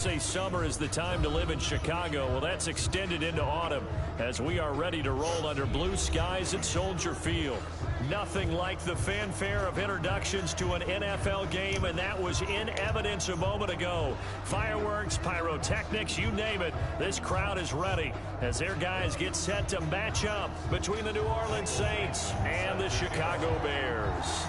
Say summer is the time to live in Chicago. Well, that's extended into autumn as we are ready to roll under blue skies at Soldier Field. Nothing like the fanfare of introductions to an NFL game, and that was in evidence a moment ago. Fireworks, pyrotechnics, you name it. This crowd is ready as their guys get set to match up between the New Orleans Saints and the Chicago Bears.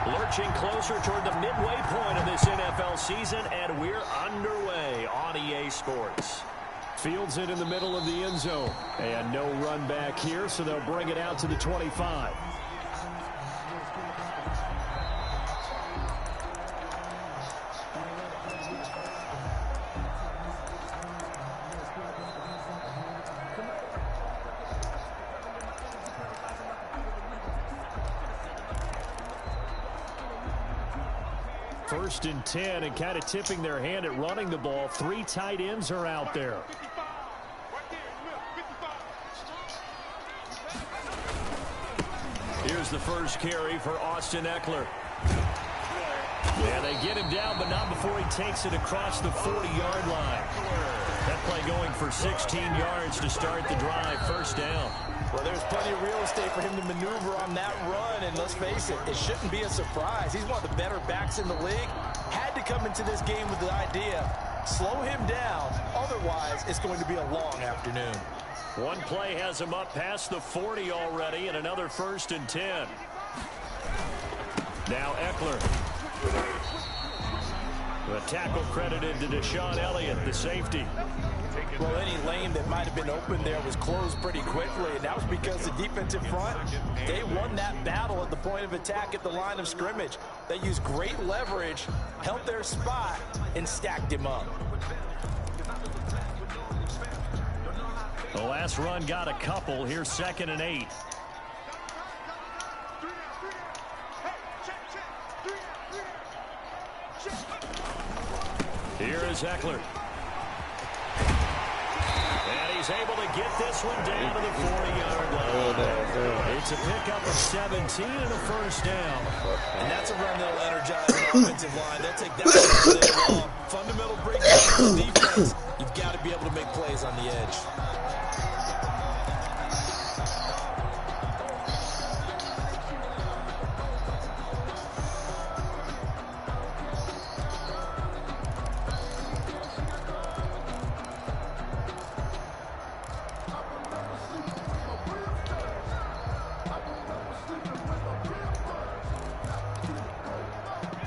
Lurching closer toward the midway point of this NFL season, and we're underway on EA Sports. Fields it in the middle of the end zone, and no run back here, so they'll bring it out to the 25. First and 10, and kind of tipping their hand at running the ball. 3 tight ends are out there. Here's the first carry for Austin Eckler. And they get him down, but not before he takes it across the 40-yard line. That play going for 16 yards to start the drive. First down. Well, there's plenty of real estate for him to maneuver on that run, and let's face it, it shouldn't be a surprise. He's one of the better backs in the league. Had to come into this game with the idea, slow him down, otherwise it's going to be a long afternoon. One play has him up past the 40 already, and another first and 10. Now Eckler. The tackle credited to Deshaun Elliott, the safety. Well, any lane that might have been open there was closed pretty quickly, and that was because the defensive front, they won that battle at the point of attack at the line of scrimmage. They used great leverage, held their spot, and stacked him up. The last run got a couple. Here's 2nd and 8. Here is Eckler. And he's able to get this one down to the 40-yard line. It's a pickup of 17 and a first down. And that's a run that'll energize the offensive line. They'll take that one day long. Fundamental breakdown in the defense. You've got to be able to make plays on the edge.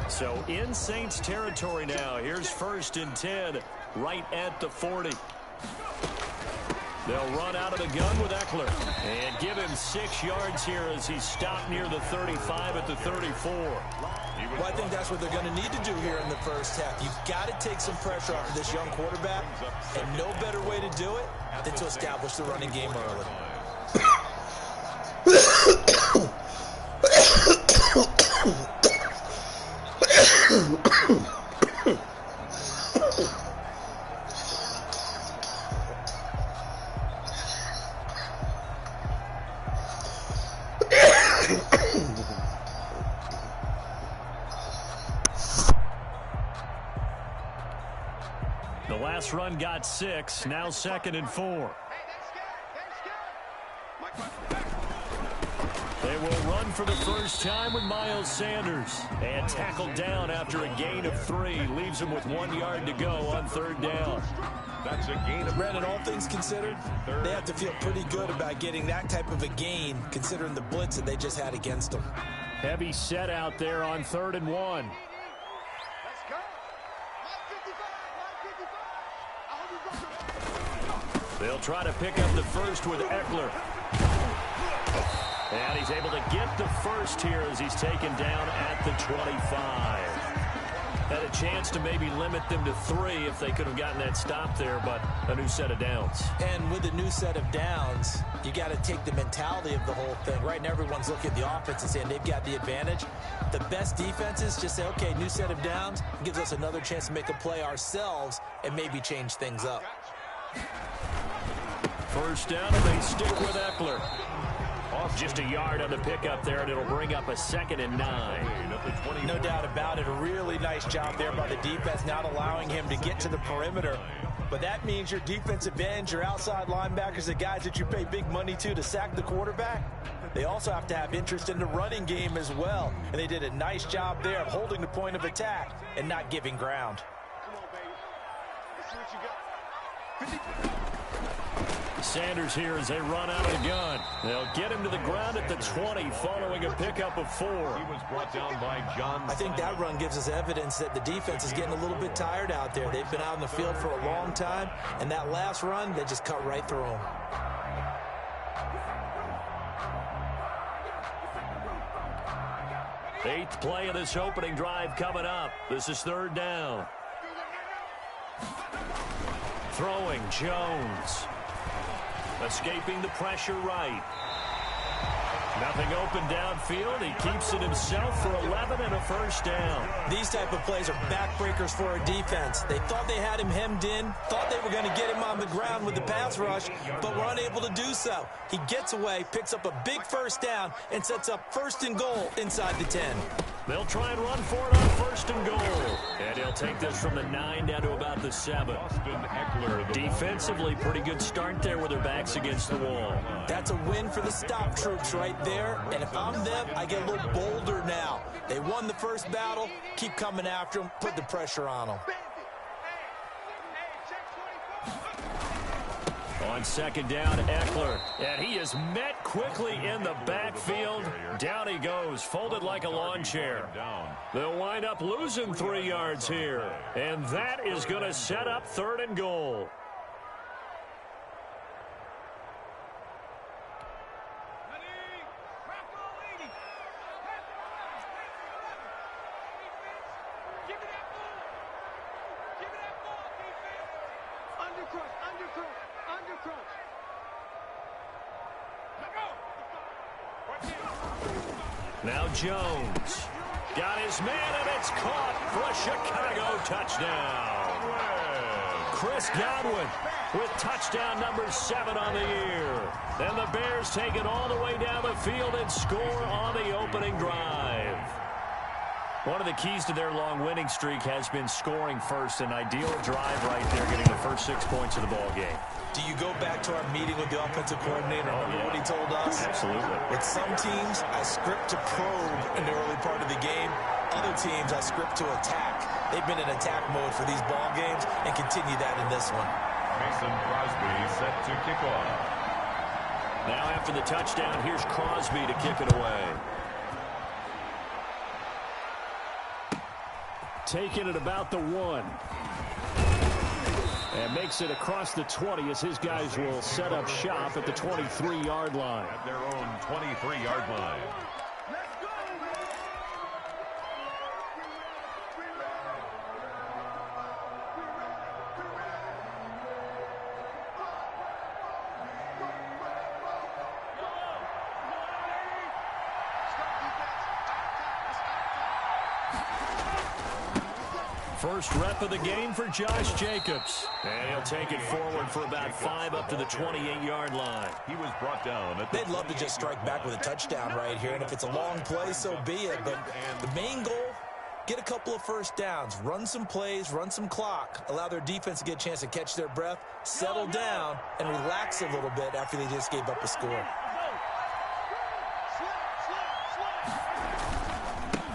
So in Saints territory now. Here's 1st and 10 right at the 40. They'll run out of the gun with Eckler and give him 6 yards here as he's stopped near the 35 at the 34. Well, I think that's what they're going to need to do here in the first half. You've got to take some pressure off of this young quarterback, and no better way to do it than to establish the running game early. The last run got 6. Now 2nd and 4. They will run for the first time with Miles Sanders. And tackled down after a gain of 3. Leaves him with 1 yard to go on 3rd down. That's a gain of Brandon, all things considered, they have to feel pretty good about getting that type of a gain, considering the blitz that they just had against them. Heavy set out there on 3rd and 1. They'll try to pick up the first with Eckler. And he's able to get the first here as he's taken down at the 25. Had a chance to maybe limit them to 3 if they could have gotten that stop there, but a new set of downs. And with a new set of downs, you got to take the mentality of the whole thing. Right now, everyone's looking at the offense and saying they've got the advantage. The best defenses just say, okay, new set of downs, gives us another chance to make a play ourselves and maybe change things up. First down, and they stick with Eckler. Just a yard on the pickup there, and it'll bring up a 2nd and 9. No doubt about it. A really nice job there by the defense, not allowing him to get to the perimeter. But that means your defensive ends, your outside linebackers, the guys that you pay big money to sack the quarterback, they also have to have interest in the running game as well. And they did a nice job there of holding the point of attack and not giving ground. Sanders here as they run out of the gun. They'll get him to the ground at the 20 following a pickup of 4. He was brought down by John. I think that run gives us evidence that the defense is getting a little bit tired out there. They've been out in the field for a long time, and that last run, they just cut right through them. Eighth play of this opening drive coming up. This is 3rd down. Throwing Jones. Escaping the pressure right. Nothing open downfield. He keeps it himself for 11 and a 1st down. These type of plays are backbreakers for a defense. They thought they had him hemmed in, thought they were going to get him on the ground with the pass rush, but were unable to do so. He gets away, picks up a big 1st down, and sets up 1st and goal inside the 10. They'll try and run for it on 1st and goal. And he'll take this from the 9 down to about the 7. Defensively, pretty good start there with their backs against the wall. That's a win for the stop troops right there. And if I'm them, I get a little bolder now. They won the first battle. Keep coming after them. Put the pressure on them. On 2nd down, Eckler. And he is met quickly in the backfield. Down he goes, folded like a lawn chair. They'll wind up losing 3 yards here. And that is going to set up 3rd and goal. Now Jones got his man, and it's caught for a Chicago touchdown. Chris Godwin with touchdown number 7 on the year. And the Bears take it all the way down the field and score on the opening drive. One of the keys to their long winning streak has been scoring first. An ideal drive right there, getting the first 6 points of the ball game. Do you go back to our meeting with the offensive coordinator? Remember what he told us? Absolutely. With some teams, I script to probe in the early part of the game. Other teams, I script to attack. They've been in attack mode for these ball games and continue that in this one. Mason Crosby set to kick off. Now after the touchdown, here's Crosby to kick it away. Taking it about the 1. And makes it across the 20 as his guys will set up shop at the 23-yard line. At their own 23-yard line. First rep of the game for Josh Jacobs. And he'll take it forward for about 5 up to the 28-yard line. He was brought down. They'd love to just strike back with a touchdown right here. And if it's a long play, so be it. But the main goal, get a couple of first downs. Run some plays, run some clock. Allow their defense to get a chance to catch their breath, settle down, and relax a little bit after they just gave up a score.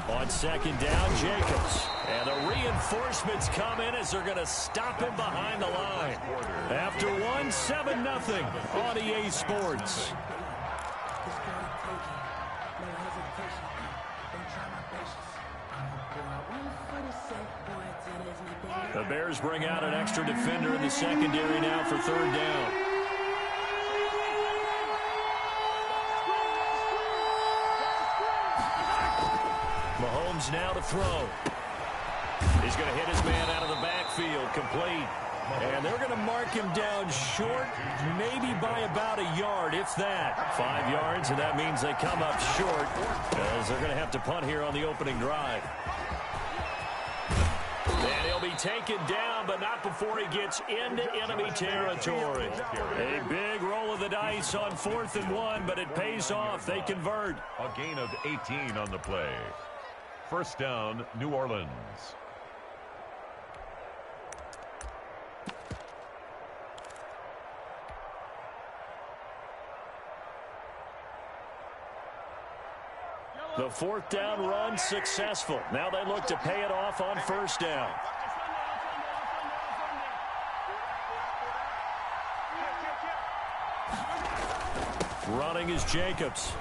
On 2nd down, Jacobs. And the reinforcements come in as they're going to stop him behind the line. After 1, 7-0 on EA Sports. The Bears bring out an extra defender in the secondary now for 3rd down. Mahomes now to throw. He's going to hit his man out of the backfield, complete. And they're going to mark him down short, maybe by about a yard, if that. 5 yards, and that means they come up short, as they're going to have to punt here on the opening drive. And he'll be be taken down, but not before he gets into enemy territory. A big roll of the dice on 4th and 1, but it pays off. They convert. A gain of 18 on the play. First down, New Orleans. The 4th down run successful. Now they look to pay it off on 1st down. Running is Jacobs.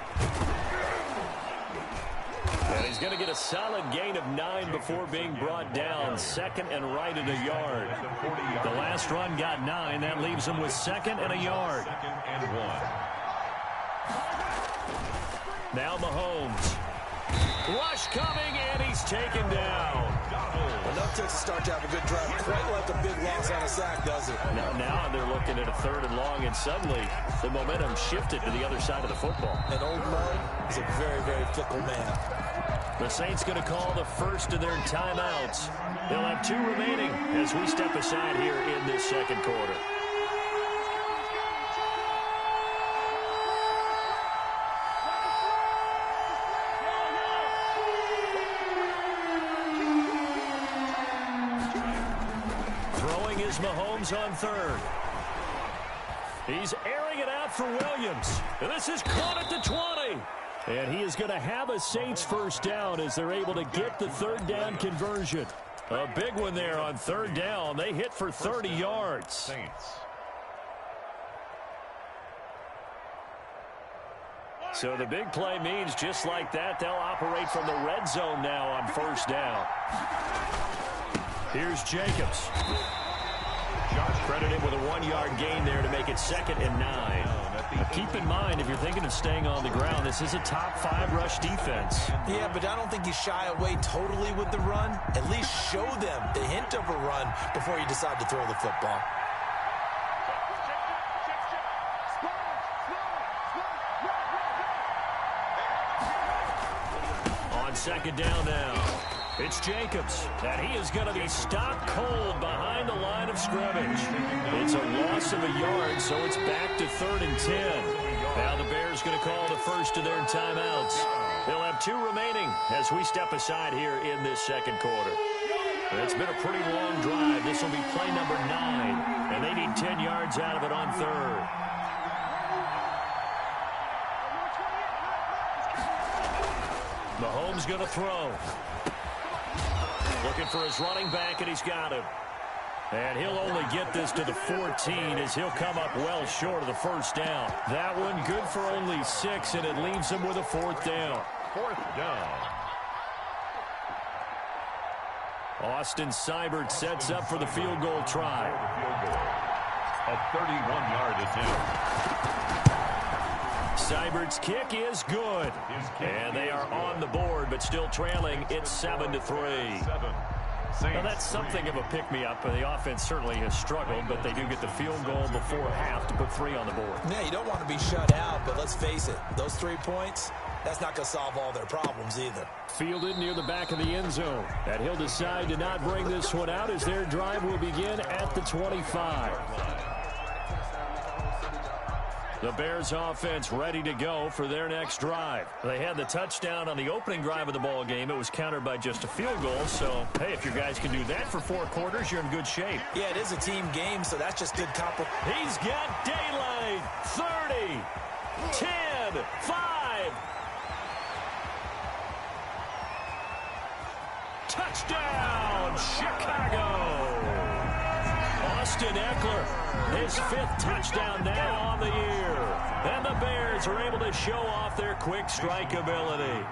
And he's going to get a solid gain of 9 before being brought down. 2nd and right at a yard. The last run got 9. That leaves him with 2nd and a yard. 2nd and 1. Now Mahomes. Rush coming, and he's taken down. Enough takes to start to have a good drive. Quite like a big loss on a sack, does it? Now they're looking at a 3rd and long, and suddenly the momentum shifted to the other side of the football. And old Mo is a very, very fickle man. The Saints going to call the first of their timeouts. They'll have 2 remaining as we step aside here in this 2nd quarter. Mahomes on 3rd. He's airing it out for Williams. And this is caught at the 20. And he is going to have a Saints 1st down as they're able to get the 3rd down conversion. A big one there on 3rd down. They hit for 30 yards. Saints. So the big play means just like that, they'll operate from the red zone now on 1st down. Here's Jacobs. Credited with a 1-yard gain there to make it 2nd and 9. Keep in mind, if you're thinking of staying on the ground, this is a top 5 rush defense. Yeah, but I don't think you shy away totally with the run. At least show them the hint of a run before you decide to throw the football. On 2nd down now. It's Jacobs, and he is going to be stopped cold behind the line of scrimmage. It's a loss of a yard, so it's back to 3rd and 10. Now the Bears going to call the first of their timeouts. They'll have 2 remaining as we step aside here in this 2nd quarter. It's been a pretty long drive. This will be play number 9, and they need 10 yards out of it on 3rd. Mahomes going to throw. Looking for his running back, and he's got him. And he'll only get this to the 14 as he'll come up well short of the 1st down. That one good for only 6, and it leaves him with a 4th down. 4th down. Austin Seibert sets up for the field goal try. A 31-yard attempt. Seibert's kick is good. And they are on the board, but still trailing. It's 7-3. Now, that's something of a pick-me-up. The offense certainly has struggled, but they do get the field goal before half to put 3 on the board. Yeah, you don't want to be shut out, but let's face it, those 3 points, that's not going to solve all their problems either. Fielded near the back of the end zone. And he'll decide to not bring this one out as their drive will begin at the 25. The Bears offense ready to go for their next drive. They had the touchdown on the opening drive of the ball game. It was countered by just a field goal. So, hey, if your guys can do that for 4 quarters, you're in good shape. Yeah, it is a team game, so that's just good comp. He's got daylight. 30, 10, 5. Touchdown, Chicago. Austin Eckler, his 5th touchdown now on the year. And the Bears are able to show off their quick strike ability.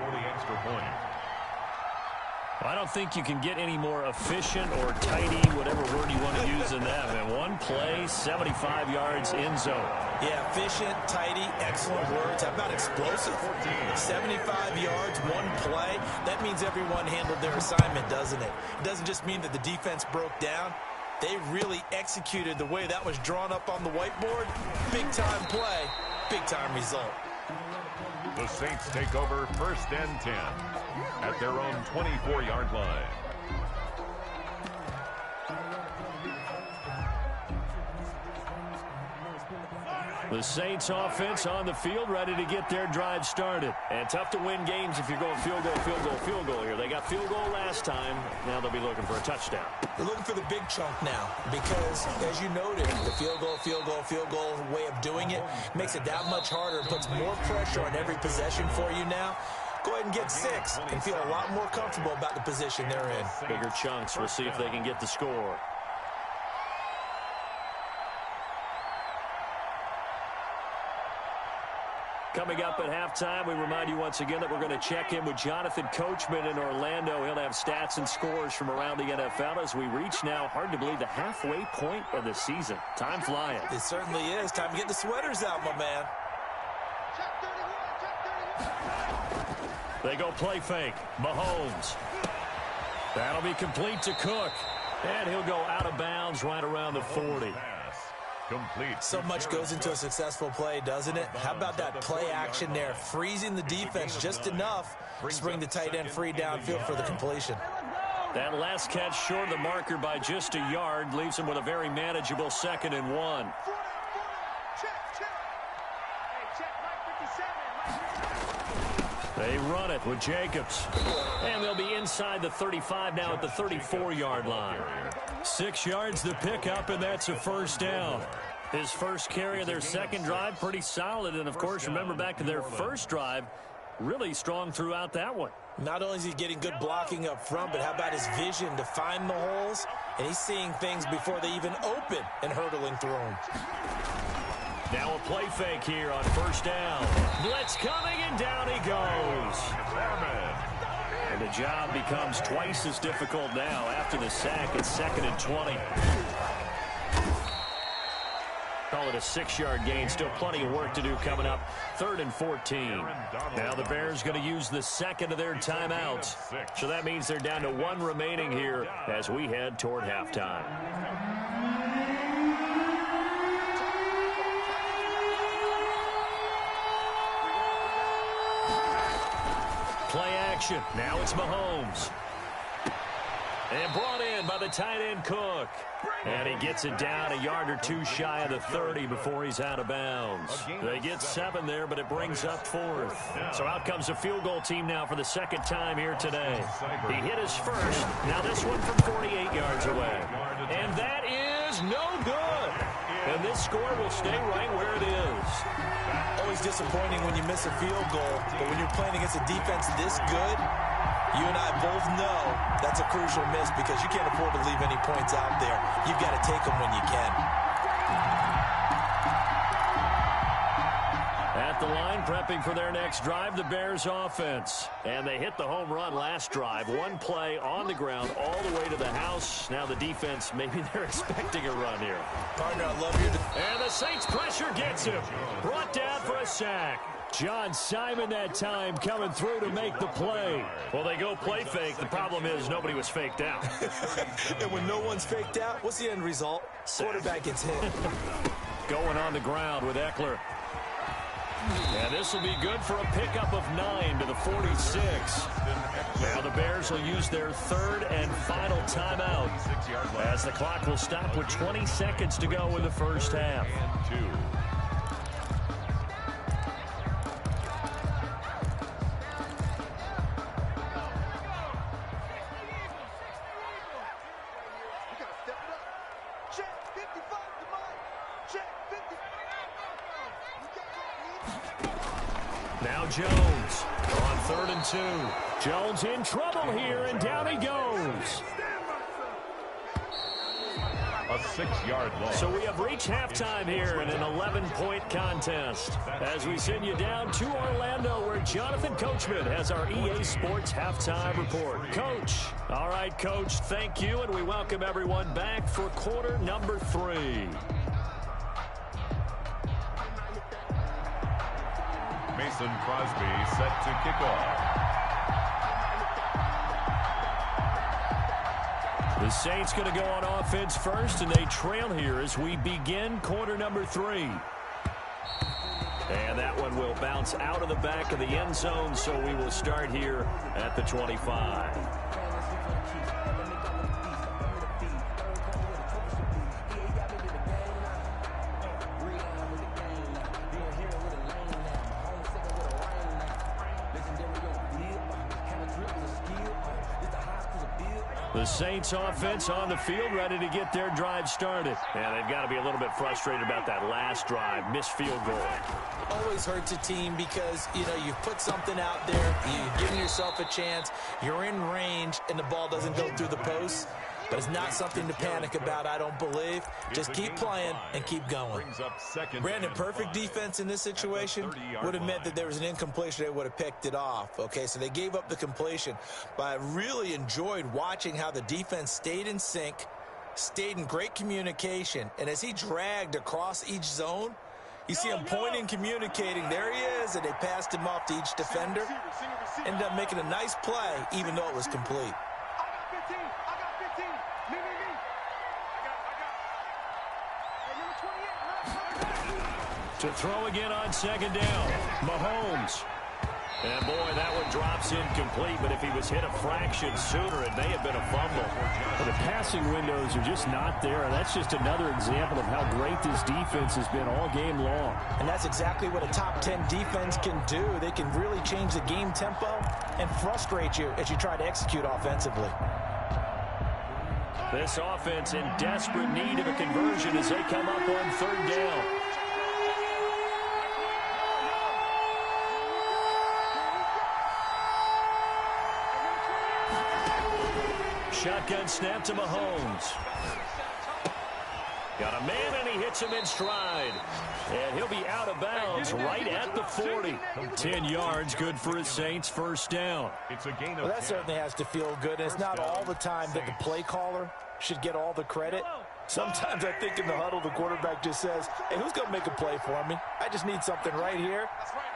I don't think you can get any more efficient or tidy, whatever word you want to use in that. And 1 play, 75 yards in zone. Yeah, efficient, tidy, excellent words. How about explosive? 75 yards, 1 play. That means everyone handled their assignment, doesn't it? It doesn't just mean that the defense broke down. They really executed the way that was drawn up on the whiteboard. Big-time play, big-time result. The Saints take over 1st and 10 at their own 24-yard line. The Saints offense on the field, ready to get their drive started. And tough to win games if you're going field goal, field goal, field goal here. They got field goal last time. Now they'll be looking for a touchdown. They're looking for the big chunk now because, as you noted, the field goal, field goal, field goal way of doing it makes it that much harder. It puts more pressure on every possession for you now. Go ahead and get 6 and feel a lot more comfortable about the position they're in. Bigger chunks. We'll see if they can get the score. Coming up at halftime, we remind you once again that we're going to check in with Jonathan Coachman in Orlando. He'll have stats and scores from around the NFL as we reach now, hard to believe, the halfway point of the season. Time flying. It certainly is. Time to get the sweaters out, my man. They go play fake. Mahomes. That'll be complete to Cook. And he'll go out of bounds right around the 40. Complete. So much goes into a successful play, doesn't it? How about that play action there? Freezing the defense just enough to bring the tight end free downfield for the completion. That last catch short of the marker by just a yard leaves him with a very manageable 2nd and 1. They run it with Jacobs. And they'll be inside the 35 now at the 34-yard line. 6 yards the pickup, and that's a first down. His first carry of their second drive, pretty solid. And, of course, remember back to their first drive, really strong throughout that one. Not only is he getting good blocking up front, but how about his vision to find the holes? And he's seeing things before they even open and hurdling through them. Now a play fake here on first down. Blitz coming, and down he goes. And the job becomes twice as difficult now. After the sack, it's 2nd and 20. Call it a 6-yard gain. Still plenty of work to do coming up. 3rd and 14. Now the Bears going to use the second of their timeouts. So that means they're down to 1 remaining here as we head toward halftime. Play action. Now it's Mahomes. And brought in by the tight end Cook. And he gets it down a yard or 2 shy of the 30 before he's out of bounds. They get 7 there, but it brings up 4th. So out comes the field goal team now for the second time here today. He hit his first. Now this one from 48 yards away. And that is no good. And this score will stay right where it is. Always disappointing when you miss a field goal, but when you're playing against a defense this good, you and I both know that's a crucial miss because you can't afford to leave any points out there. You've got to take them when you can. At the line, prepping for their next drive, the Bears offense. And they hit the home run last drive. 1 play on the ground all the way to the house. Now the defense, maybe they're expecting a run here. Partner, I love your... And the Saints pressure gets him. Brought down for a sack. John Simon that time coming through to make the play. Well, they go play fake. The problem is nobody was faked out. And when no one's faked out, what's the end result? Quarterback gets hit. Going on the ground with Eckler. And this will be good for a pickup of 9 to the 46. Now the Bears will use their 3rd and final timeout as the clock will stop with 20 seconds to go in the first half. Now Jones on 3rd and 2. Jones in trouble here, and down he goes. A 6-yard loss. So we have reached halftime here in an 11-point contest. As we send you down to Orlando, where Jonathan Coachman has our EA Sports halftime report. Coach. All right, Coach, thank you, and we welcome everyone back for quarter number 3. Mason Crosby set to kick off. The Saints going to go on offense first, and they trail here as we begin quarter number 3. And that one will bounce out of the back of the end zone, so we will start here at the 25. The Saints offense on the field, ready to get their drive started. And they've got to be a little bit frustrated about that last drive, missed field goal. Always hurts a team because, you know, you put something out there, you're giving yourself a chance, you're in range, and the ball doesn't go through the post. But it's not something to panic about, I don't believe. Just keep playing and keep going. Brandon, perfect defense in this situation would have meant that there was an incompletion. They would have picked it off. Okay, so they gave up the completion. But I really enjoyed watching how the defense stayed in sync, stayed in great communication. And as he dragged across each zone, you see him pointing, communicating. There he is, and they passed him off to each defender. Ended up making a nice play, even though it was complete. To throw again on second down, Mahomes. And boy, that one drops incomplete, but if he was hit a fraction sooner, it may have been a fumble. Well, the passing windows are just not there, and that's just another example of how great this defense has been all game long. And that's exactly what a top 10 defense can do. They can really change the game tempo and frustrate you as you try to execute offensively. This offense in desperate need of a conversion as they come up on third down. Shotgun snap to Mahomes. Got a man, and he hits him in stride. And he'll be out of bounds right at the 40. 10 yards, good for his Saints, first down. Well, that certainly has to feel good. And it's not all the time that the play caller should get all the credit. Sometimes I think in the huddle, the quarterback just says, hey, who's going to make a play for me? I just need something right here.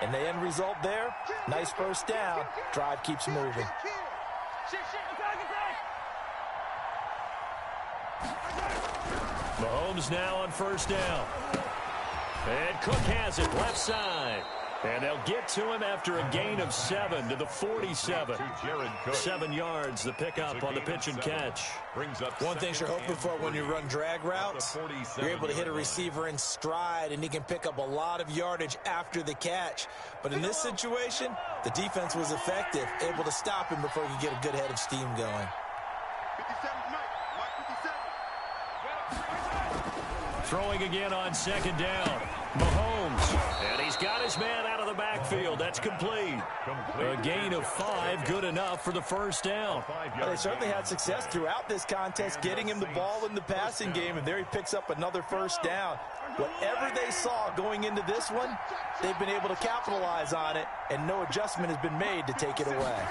And the end result there, nice first down. Drive keeps moving. Mahomes now on first down. And Cook has it left side. And they'll get to him after a gain of 7 to the 47. 7 yards, the pickup on the pitch and catch. One thing you're hoping for when you run drag routes, you're able to hit a receiver in stride, and he can pick up a lot of yardage after the catch. But in this situation, the defense was effective, able to stop him before he could get a good head of steam going. Throwing again on second down. Mahomes. And he's got his man out of the backfield. That's complete. A gain of 5, good enough for the first down. Well, they certainly had success throughout this contest, getting him the ball in the passing game, and there he picks up another first down. Whatever they saw going into this one, they've been able to capitalize on it, and no adjustment has been made to take it away.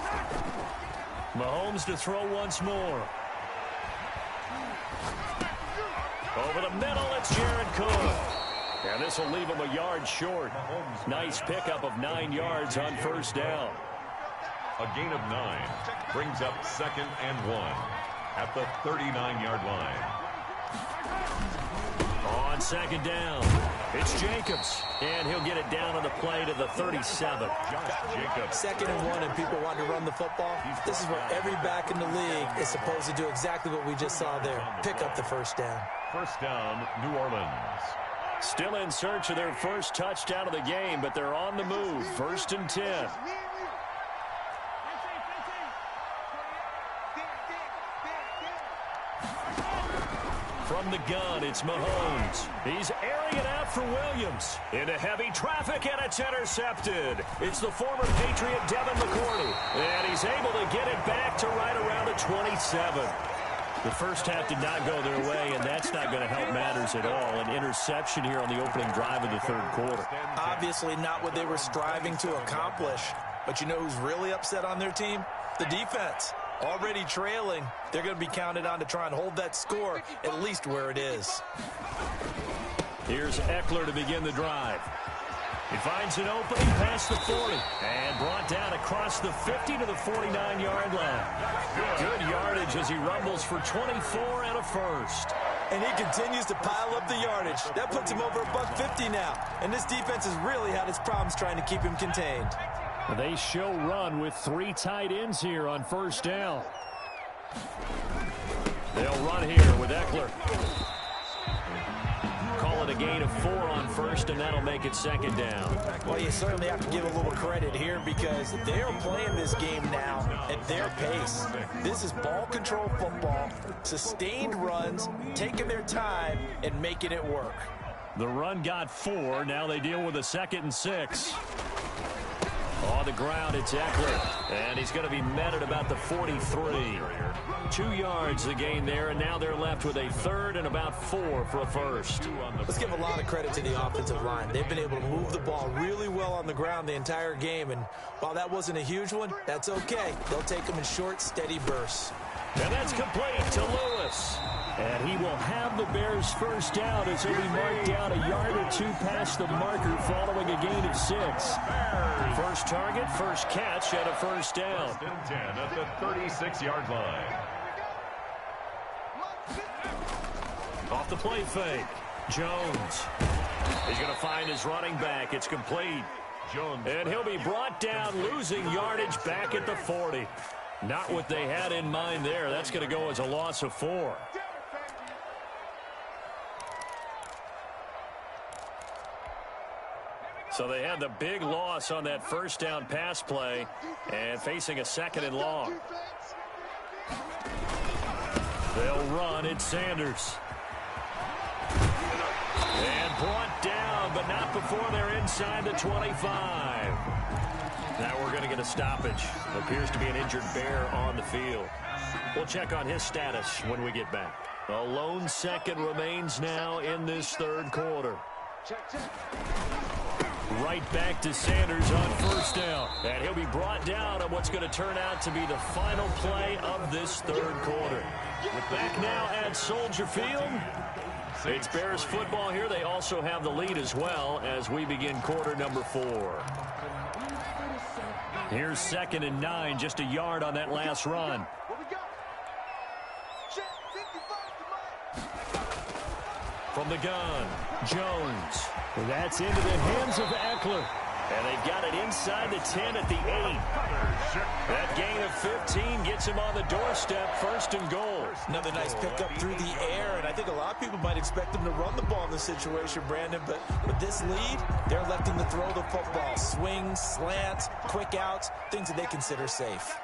Mahomes to throw once more. Over the middle, it's Jared Cook. And this will leave him a yard short. Nice pickup of 9 yards on first down. A gain of 9 brings up 2nd and 1 at the 39-yard line. On second down, it's Jacobs. And he'll get it down on the play to the 37. Jacobs. 2nd and 1, and people want to run the football. This is where every back in the league is supposed to do exactly what we just saw there. Pick up the first down. First down, New Orleans. Still in search of their first touchdown of the game, but they're on the move. 1st and 10. From the gun, it's Mahomes. He's airing it out for Williams. Into heavy traffic, and it's intercepted. It's the former Patriot Devin McCourty. And he's able to get it back to right around the 27. The first half did not go their way, and that's not going to help matters at all. An interception here on the opening drive of the third quarter. Obviously not what they were striving to accomplish. But you know who's really upset on their team? The defense. Already trailing, they're going to be counted on to try and hold that score at least where it is. Here's Eckler to begin the drive. He finds an opening past the 40 and brought down across the 50 to the 49-yard line. Good yardage as he rumbles for 24 and a first. And he continues to pile up the yardage. That puts him over $150 now. And this defense has really had its problems trying to keep him contained. They show run with 3 tight ends here on first down. They'll run here with Eckler. Call it a gain of 4 on first, and that'll make it second down. Well, you certainly have to give a little credit here because they're playing this game now at their pace. This is ball control football, sustained runs, taking their time, and making it work. The run got 4. Now they deal with a 2nd and 6. On the ground, it's Eckler, and he's going to be met at about the 43. 2 yards the gain there, and now they're left with a 3rd and about 4 for a first. Let's give a lot of credit to the offensive line. They've been able to move the ball really well on the ground the entire game, and while that wasn't a huge one, that's okay. They'll take them in short, steady bursts. And that's complete to Lewis. And he will have the Bears first down as he'll be marked down a yard or 2 past the marker following a gain of 6. First target, first catch, and a first down. 1st and 10 at the 36-yard line. Off the play fake, Jones. He's going to find his running back. It's complete. Jones. And he'll be brought down, losing yardage back at the 40. Not what they had in mind there. That's going to go as a loss of 4. So they had the big loss on that first down pass play and facing a 2nd and long. They'll run. It's Sanders. And brought down, but not before they're inside the 25. Now we're going to get a stoppage. Appears to be an injured Bear on the field. We'll check on his status when we get back. A lone second remains now in this 3rd quarter. Right back to Sanders on first down. And he'll be brought down on what's going to turn out to be the final play of this 3rd quarter. Back now at Soldier Field. It's Bears football here. They also have the lead as well as we begin quarter number 4. Here's 2nd and 9, just a yard on that last run. From the gun, Jones. And that's into the hands of Eckler. And they've got it inside the 10 at the 8. That gain of 15 gets him on the doorstep, 1st and goal. Another nice pickup through the air, and I think a lot of people might expect them to run the ball in this situation, Brandon, but with this lead, they're electing to throw the football. Swings, slants, quick outs, things that they consider safe.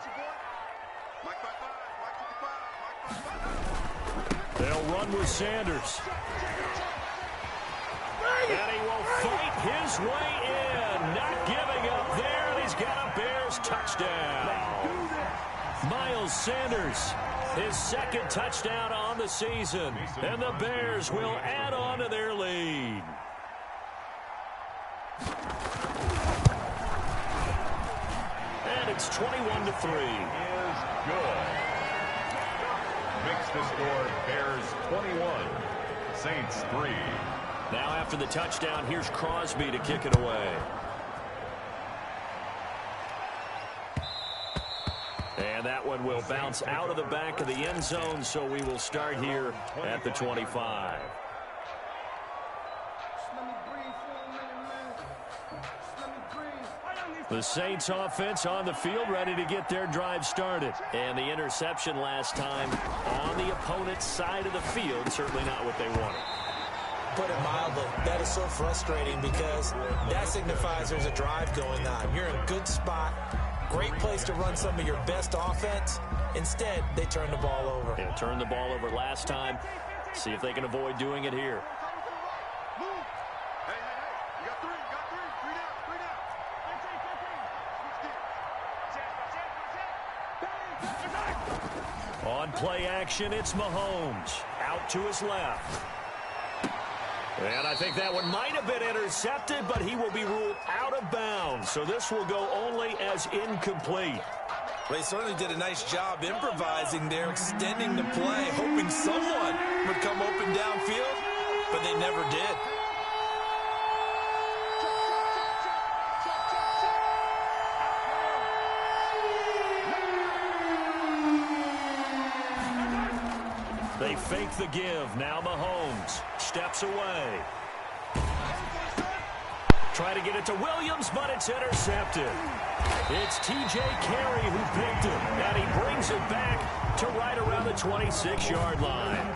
They'll run with Sanders. And he will fight his way in. Not giving up there. And he's got a Bears touchdown. Miles Sanders, his 2nd touchdown on the season. And the Bears will add on to their lead. And it's 21-3. Is good. Makes the score Bears 21, Saints 3. Now after the touchdown, here's Crosby to kick it away. And that one will bounce out of the back of the end zone, so we will start here at the 25. The Saints offense on the field, ready to get their drive started. And the interception last time on the opponent's side of the field, certainly not what they wanted. Put it mildly, that is so frustrating because that signifies there's a drive going on. You're in a good spot, great place to run some of your best offense. Instead, they turn the ball over. They turned the ball over last time. See if they can avoid doing it here. On play action, it's Mahomes. Out to his left. And I think that one might have been intercepted, but he will be ruled out of bounds. So this will go only as incomplete. They certainly did a nice job improvising there, extending the play, hoping someone would come open downfield, but they never did. They fake the give. Now Mahomes steps away. Try to get it to Williams, but it's intercepted. It's T.J. Carey who picked him, and he brings it back to right around the 26-yard line.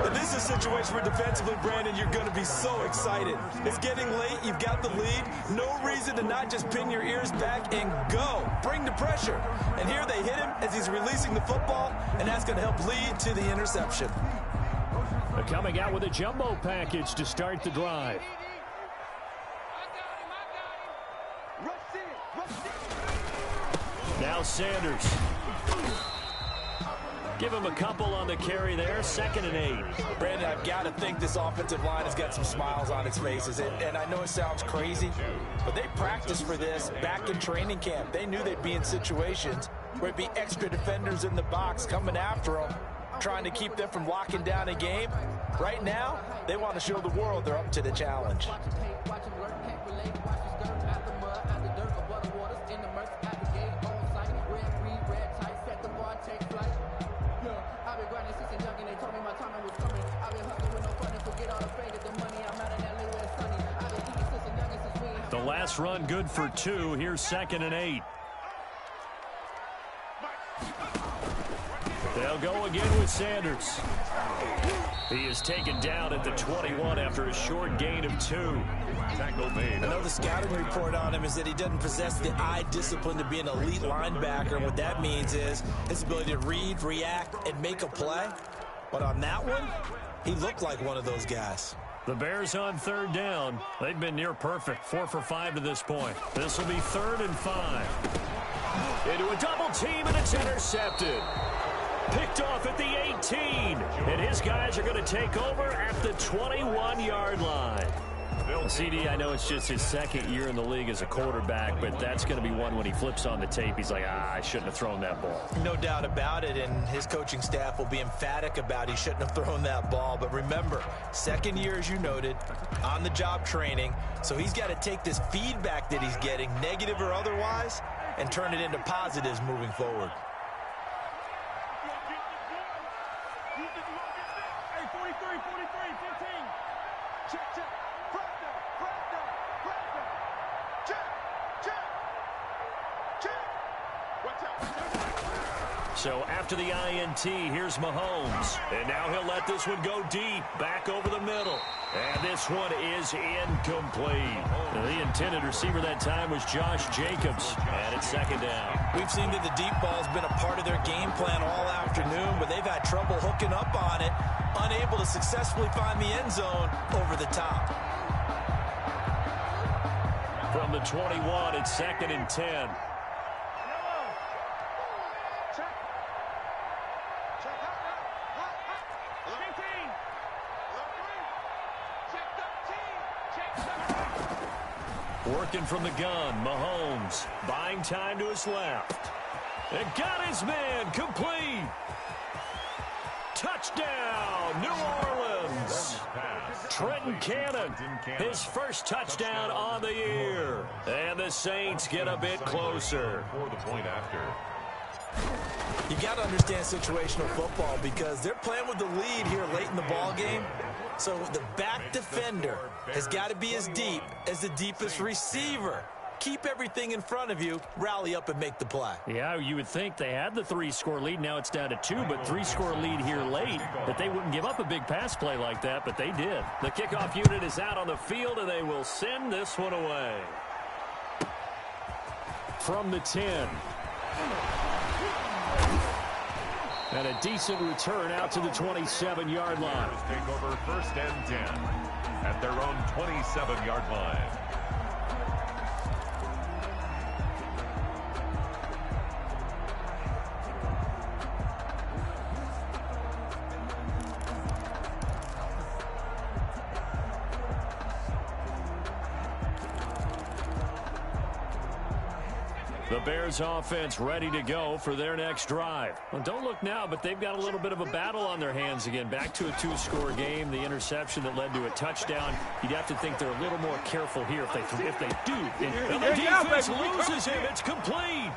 And this is situation for defensively, Brandon, you're going to be so excited. It's getting late. You've got the lead. No reason to not just pin your ears back and go. Bring the pressure. And here they hit him as he's releasing the football, and that's going to help lead to the interception. They're coming out with a jumbo package to start the drive. Now Sanders. Give him a couple on the carry there. 2nd and 8. Brandon, I've got to think this offensive line has got some smiles on its faces. And I know it sounds crazy, but they practiced for this back in training camp. They knew they'd be in situations where it'd be extra defenders in the box coming after them, trying to keep them from locking down a game. Right now, they want to show the world they're up to the challenge. The last run good for 2. Here's 2nd and 8. They'll go again with Sanders. He is taken down at the 21 after a short gain of 2. Tackle made. I know the scouting report on him is that he doesn't possess the eye discipline to be an elite linebacker. And what that means is his ability to read, react, and make a play. But on that one, he looked like one of those guys. The Bears on 3rd down. They've been near perfect. 4 for 5 to this point. This will be 3rd and 5. Into a double team, and it's intercepted. Picked off at the 18. And his guys are going to take over at the 21-yard line. CD, I know it's just his 2nd year in the league as a quarterback, but that's going to be one when he flips on the tape, he's like, I shouldn't have thrown that ball. No doubt about it, and his coaching staff will be emphatic about he shouldn't have thrown that ball. But remember, 2nd year, as you noted, on-the-job training, so he's got to take this feedback that he's getting, negative or otherwise, and turn it into positives moving forward. So after the INT, here's Mahomes. And now he'll let this one go deep, back over the middle. And this one is incomplete. The intended receiver that time was Josh Jacobs. And it's 2nd down. We've seen that the deep ball's been a part of their game plan all afternoon, but they've had trouble hooking up on it, unable to successfully find the end zone over the top. From the 21, it's 2nd and 10. Working from the gun, Mahomes buying time to his left. And got his man complete. Touchdown, New Orleans. Trenton Cannon, his first touchdown on the year. And the Saints get a bit closer. For the point after. You got to understand situational football because they're playing with the lead here late in the ball game. So the back defender has got to be as deep as the deepest receiver. Keep everything in front of you, rally up and make the play. Yeah, you would think they had the 3-score lead. Now it's down to 2, but 3-score lead here late. That they wouldn't give up a big pass play like that, but they did. The kickoff unit is out on the field, and they will send this one away. From the 10. And a decent return out to the 27-yard line. Take over 1st and 10 at their own 27-yard line. The Bears offense ready to go for their next drive. Well, don't look now, but they've got a little bit of a battle on their hands again. Back to a 2-score game. The interception that led to a touchdown. You'd have to think they're a little more careful here if they do. And the defense loses him. It's complete.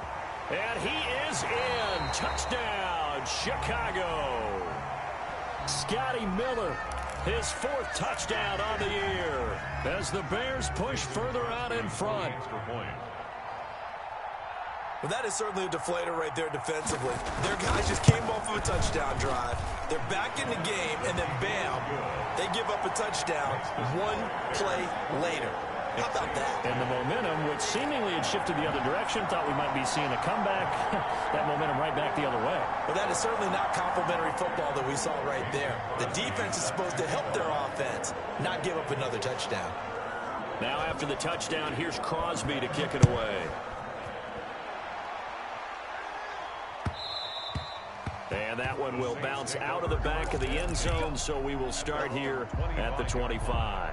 And he is in. Touchdown, Chicago. Scotty Miller, his 4th touchdown on the year as the Bears push further out in front. Well, that is certainly a deflator right there defensively. Their guys just came off of a touchdown drive. They're back in the game, and then bam, they give up a touchdown one play later. How about that? And the momentum, which seemingly had shifted the other direction, thought we might be seeing a comeback. That momentum right back the other way. Well, that is certainly not complimentary football that we saw right there. The defense is supposed to help their offense, not give up another touchdown. Now after the touchdown, here's Crosby to kick it away. And that one will bounce out of the back of the end zone, so we will start here at the 25.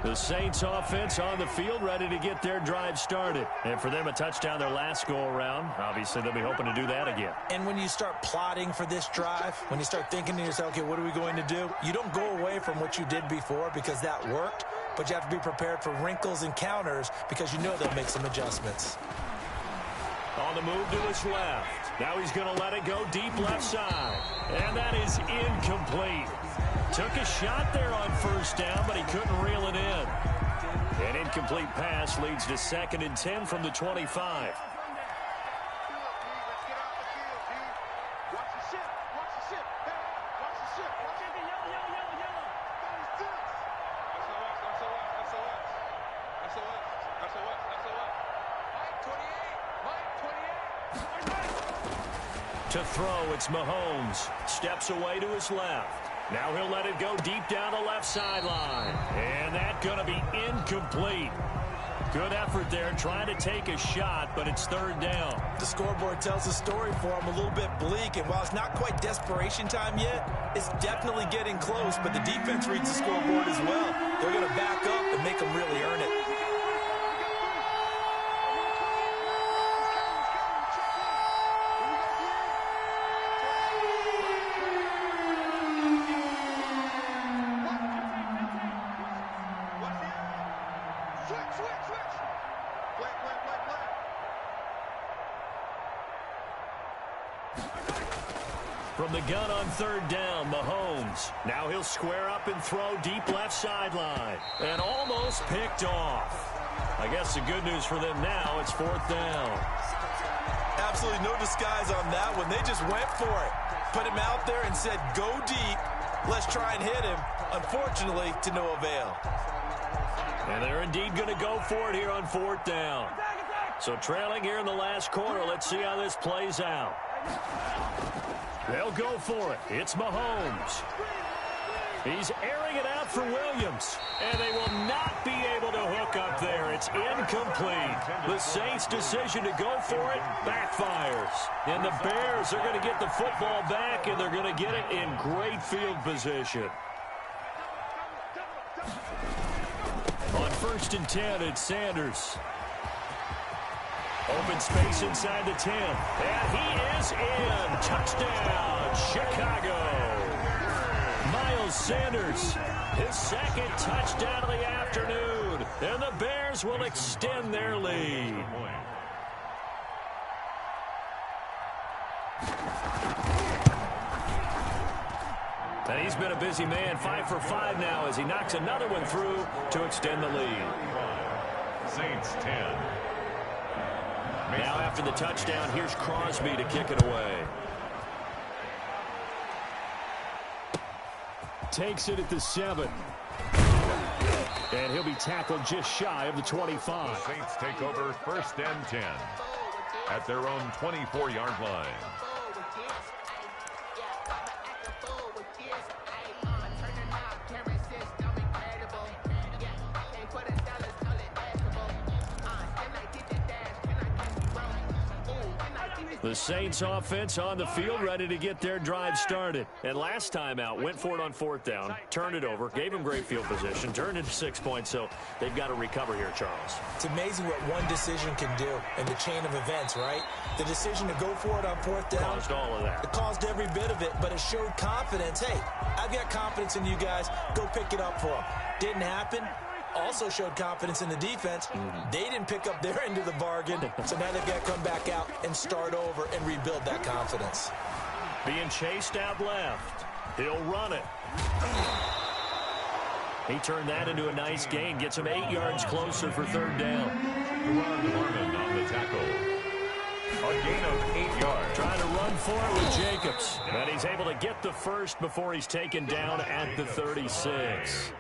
The Saints offense on the field, ready to get their drive started. And for them, a touchdown their last go-around. Obviously, they'll be hoping to do that again. And when you start plotting for this drive, when you start thinking to yourself, okay, what are we going to do? You don't go away from what you did before because that worked, but you have to be prepared for wrinkles and counters because you know they'll make some adjustments. On the move to his left. Now he's going to let it go deep left side. And that is incomplete. Took a shot there on first down, but he couldn't reel it in. An incomplete pass leads to 2nd and 10 from the 25. To throw, it's Mahomes. Steps away to his left. Now he'll let it go deep down the left sideline. And that's going to be incomplete. Good effort there trying to take a shot, but it's 3rd down. The scoreboard tells the story for him, a little bit bleak, and while it's not quite desperation time yet, it's definitely getting close, but the defense reads the scoreboard as well. They're going to back up and make them really earn it. From the gun on 3rd down, Mahomes. Now he'll square up and throw deep left sideline. And almost picked off. I guess the good news for them now, it's 4th down. Absolutely no disguise on that one. They just went for it. Put him out there and said, go deep. Let's try and hit him. Unfortunately, to no avail. And they're indeed going to go for it here on 4th down. So trailing here in the last quarter, let's see how this plays out. They'll go for it. It's Mahomes. He's airing it out for Williams. And they will not be able to hook up there. It's incomplete. The Saints' decision to go for it backfires. And the Bears are going to get the football back, and they're going to get it in great field position. On 1st and 10, it's Sanders. Open space inside the 10. And he is in. Touchdown, Chicago. Miles Sanders, his 2nd touchdown of the afternoon. And the Bears will extend their lead. And he's been a busy man, 5 for 5 now as he knocks another one through to extend the lead. Saints 10. Now after the touchdown, here's Crosby to kick it away. Takes it at the 7. And he'll be tackled just shy of the 25. The Saints take over 1st and 10 at their own 24-yard line. The Saints offense on the field, ready to get their drive started. And last time out, went for it on 4th down, turned it over, gave them great field position, turned it 6 points, so they've got to recover here, Charles. It's amazing what one decision can do in the chain of events, right? The decision to go for it on 4th down. Caused all of that. It caused every bit of it, but it showed confidence. Hey, I've got confidence in you guys. Go pick it up for them. Didn't happen. Also showed confidence in the defense. They didn't pick up their end of the bargain, so now they've got to come back out and start over and rebuild that confidence. Being chased out left. He'll run it. He turned that into a nice gain. Gets him 8 yards closer for third down. Harmon on the tackle. A gain of 8 yards. Trying to run for it with Jacobs. And he's able to get the first before he's taken down at the 36.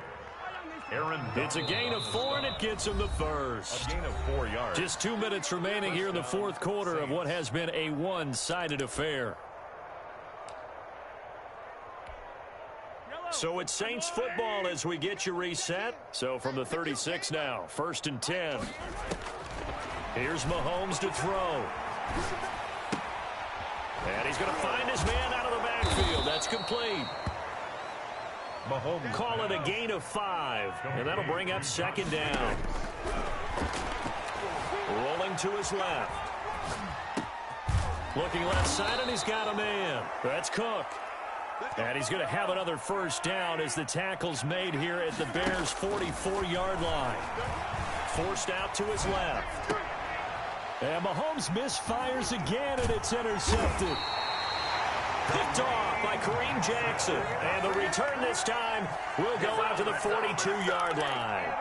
It's a gain of 4, and it gets him the first. A gain of 4 yards. Just 2 minutes remaining here in the fourth quarter of what has been a one-sided affair. So it's Saints football as we get you reset. So from the 36 now, 1st and 10. Here's Mahomes to throw. And he's going to find his man out of the backfield. That's complete. Mahomes call it a gain of 5, and that'll bring up 2nd down. Rolling to his left. Looking left side, and he's got a man. That's Cook. And he's going to have another first down as the tackle's made here at the Bears' 44-yard line. Forced out to his left. And Mahomes misfires again, and it's intercepted. Picked off by Kareem Jackson. And the return this time will go out to the 42-yard line.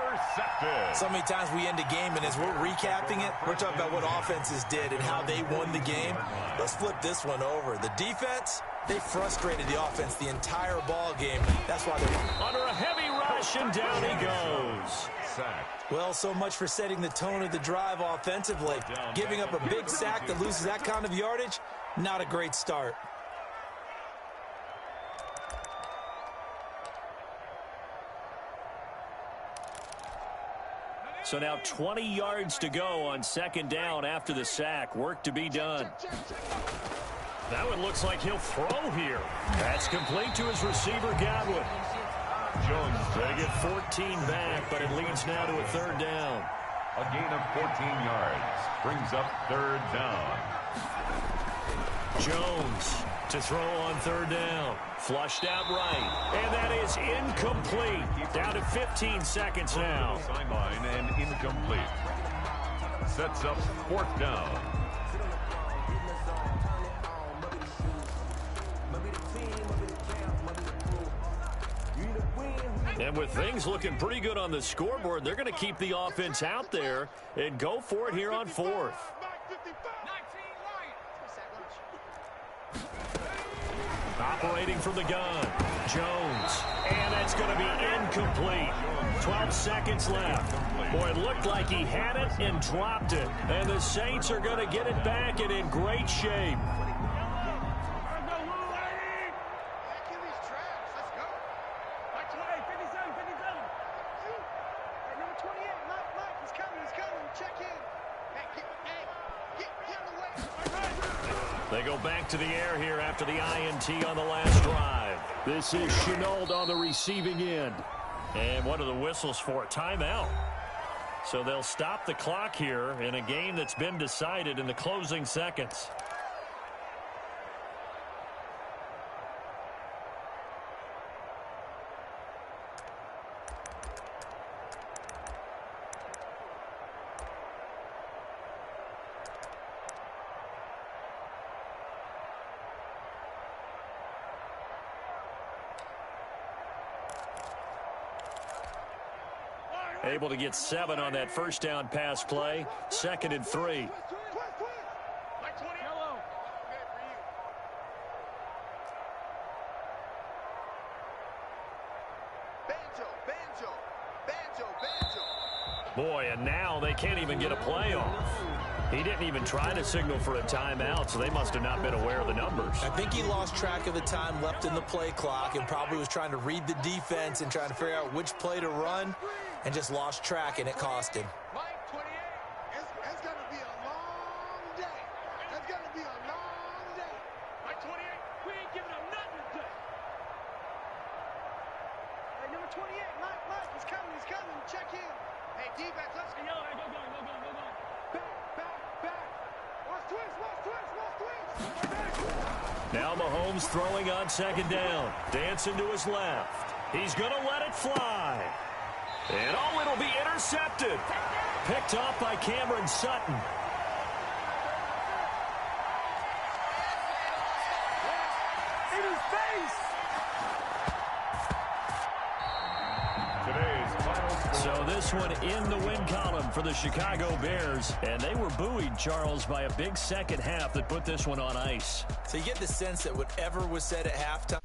So many times we end a game, and as we're recapping it, we're talking about what offenses did and how they won the game. Let's flip this one over. The defense, they frustrated the offense the entire ball game. That's why they're under a heavy rush, and down he goes. Well, so much for setting the tone of the drive offensively. Giving up a big sack that loses that kind of yardage, not a great start. So now 20 yards to go on 2nd down after the sack. Work to be done. That one looks like he'll throw here. That's complete to his receiver, Godwin. Jones. They get 14 back, but it leads now to a 3rd down. A gain of 14 yards. Brings up 3rd down. Jones to throw on 3rd down. Flushed out right. And that is incomplete. Down to 15 seconds now. Sideline and incomplete. Sets up 4th down. And with things looking pretty good on the scoreboard, they're going to keep the offense out there and go for it here on 4th. Operating from the gun, Jones. And that's going to be incomplete. 12 seconds left. Boy, it looked like he had it and dropped it. And the Saints are going to get it back and in great shape. They go back to the air here after the INT on the last drive. This is Chenault on the receiving end. And what are the whistles for? Timeout. So they'll stop the clock here in a game that's been decided in the closing seconds. Able to get 7 on that first down pass play. 2nd and 3. Boy, and now they can't even get a play off. He didn't even try to signal for a timeout, so they must have not been aware of the numbers. I think he lost track of the time left in the play clock and probably was trying to read the defense and trying to figure out which play to run and just lost track, and it cost him. Mike 28, it's going to be a long day. It's going to be a long day. Mike 28, we ain't giving him nothing today. Hey, number 28, Mike, he's coming. Check in. Hey, D-back, let's go. Go. Back. Watch twist. Now Mahomes throwing on 2nd down. Dancing to his left. He's going to let it fly. And it'll be intercepted. Picked off by Cameron Sutton. Today this one in the win column for the Chicago Bears. And they were buoyed, Charles, by a big second half that put this one on ice. So you get the sense that whatever was said at halftime,